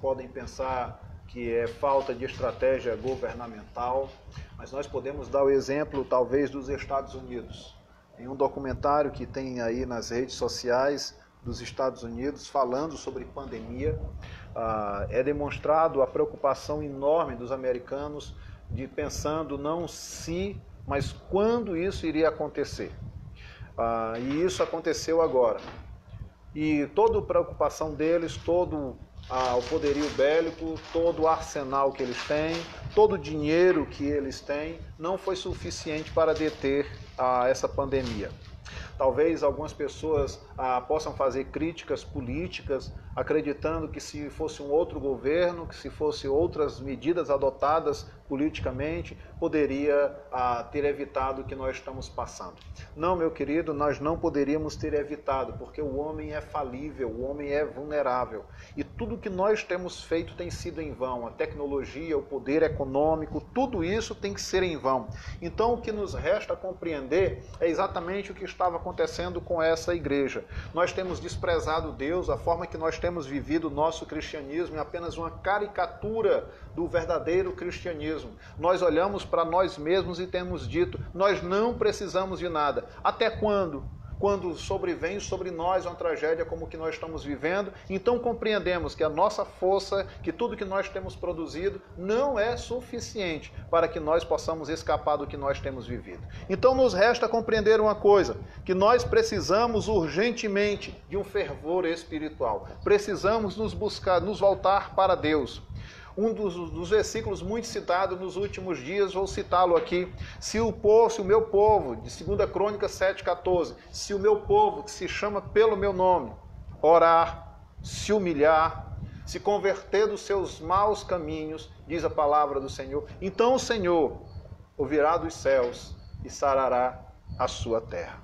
podem pensar que é falta de estratégia governamental, mas nós podemos dar o exemplo, talvez, dos Estados Unidos. Em um documentário que tem aí nas redes sociais dos Estados Unidos, falando sobre pandemia, é demonstrado a preocupação enorme dos americanos pensando não se, mas quando isso iria acontecer. E isso aconteceu agora. e toda a preocupação deles, todo o poderio bélico, todo o arsenal que eles têm, todo o dinheiro que eles têm, não foi suficiente para deter essa pandemia. Talvez algumas pessoas possam fazer críticas políticas, acreditando que se fosse um outro governo, que se fosse outras medidas adotadas politicamente, poderia ter evitado o que nós estamos passando. Não, meu querido, nós não poderíamos ter evitado, porque o homem é falível, o homem é vulnerável. E tudo que nós temos feito tem sido em vão. A tecnologia, o poder econômico, tudo isso tem que ser em vão. Então, o que nos resta compreender é exatamente o que estava acontecendo com essa igreja. Nós temos desprezado Deus, a forma que nós temos vivido o nosso cristianismo é apenas uma caricatura do verdadeiro cristianismo. Nós olhamos para nós mesmos e temos dito, nós não precisamos de nada. Até quando? Quando sobrevém sobre nós uma tragédia como o que nós estamos vivendo, então compreendemos que a nossa força, que tudo que nós temos produzido, não é suficiente para que nós possamos escapar do que nós temos vivido. Então nos resta compreender uma coisa, que nós precisamos urgentemente de um fervor espiritual. Precisamos nos voltar para Deus. Um dos versículos muito citados nos últimos dias, vou citá-lo aqui. Se o meu povo, de 2 Crônicas 7,14, se o meu povo, que se chama pelo meu nome, orar, se humilhar, se converter dos seus maus caminhos, diz a palavra do Senhor, então o Senhor ouvirá dos céus e sarará a sua terra.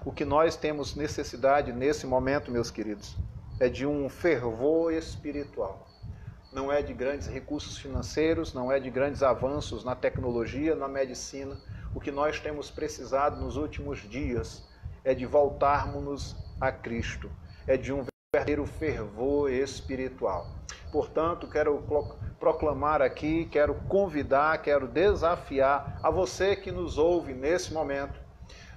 O que nós temos necessidade nesse momento, meus queridos, é de um fervor espiritual. Não é de grandes recursos financeiros, não é de grandes avanços na tecnologia, na medicina. O que nós temos precisado nos últimos dias é de voltarmos a Cristo, é de um verdadeiro fervor espiritual. Portanto, quero proclamar aqui, quero convidar, quero desafiar a você que nos ouve nesse momento.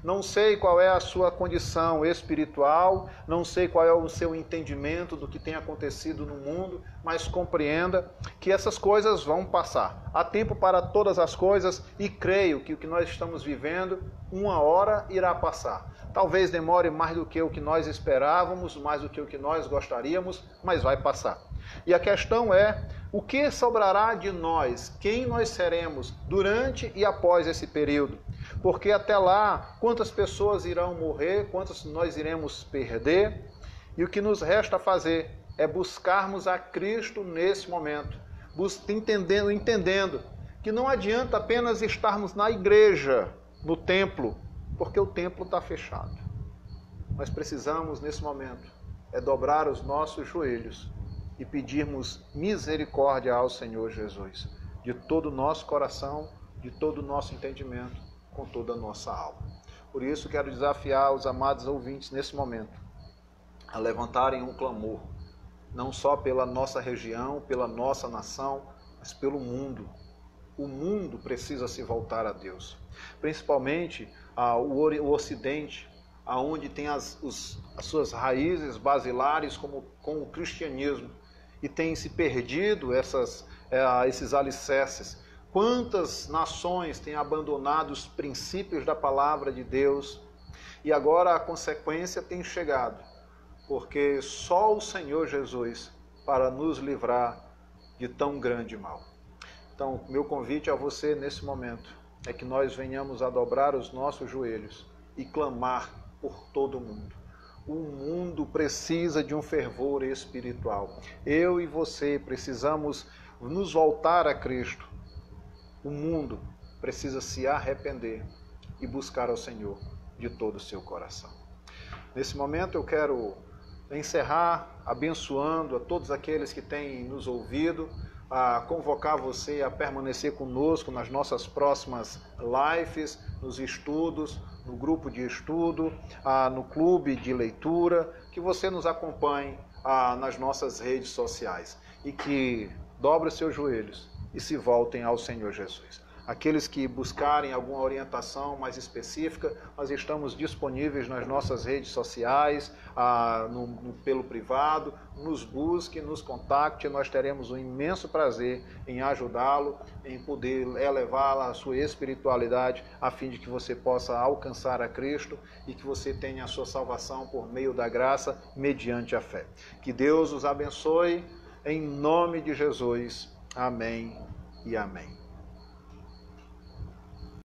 Não sei qual é a sua condição espiritual, não sei qual é o seu entendimento do que tem acontecido no mundo, mas compreenda que essas coisas vão passar. Há tempo para todas as coisas e creio que o que nós estamos vivendo, uma hora irá passar. Talvez demore mais do que o que nós esperávamos, mais do que o que nós gostaríamos, mas vai passar. E a questão é, o que sobrará de nós? Quem nós seremos durante e após esse período? Porque até lá, quantas pessoas irão morrer, quantas nós iremos perder? E o que nos resta fazer é buscarmos a Cristo nesse momento, entendendo que não adianta apenas estarmos na igreja, no templo, porque o templo está fechado. Nós precisamos, nesse momento, dobrar os nossos joelhos e pedirmos misericórdia ao Senhor Jesus, de todo o nosso coração, de todo o nosso entendimento, com toda a nossa alma. Por isso quero desafiar os amados ouvintes nesse momento a levantarem um clamor, não só pela nossa região, pela nossa nação, mas pelo mundo. O mundo precisa se voltar a Deus, principalmente o Ocidente, aonde tem as suas raízes basilares com o cristianismo e tem se perdido esses alicerces. Quantas nações têm abandonado os princípios da palavra de Deus e agora a consequência tem chegado, porque só o Senhor Jesus para nos livrar de tão grande mal. Então, meu convite a você nesse momento é que nós venhamos a dobrar os nossos joelhos e clamar por todo o mundo. O mundo precisa de um fervor espiritual. Eu e você precisamos nos voltar a Cristo. O mundo precisa se arrepender e buscar ao Senhor de todo o seu coração. Nesse momento eu quero encerrar abençoando a todos aqueles que têm nos ouvido, a convocar você a permanecer conosco nas nossas próximas lives, nos estudos, no grupo de estudo, no clube de leitura, que você nos acompanhe nas nossas redes sociais e que dobre os seus joelhos e se voltem ao Senhor Jesus. Aqueles que buscarem alguma orientação mais específica, nós estamos disponíveis nas nossas redes sociais, pelo privado. Nos busque, nos contacte, nós teremos um imenso prazer em ajudá-lo, em poder elevá-la à sua espiritualidade, a fim de que você possa alcançar a Cristo e que você tenha a sua salvação por meio da graça, mediante a fé. Que Deus os abençoe, em nome de Jesus. Amém e amém.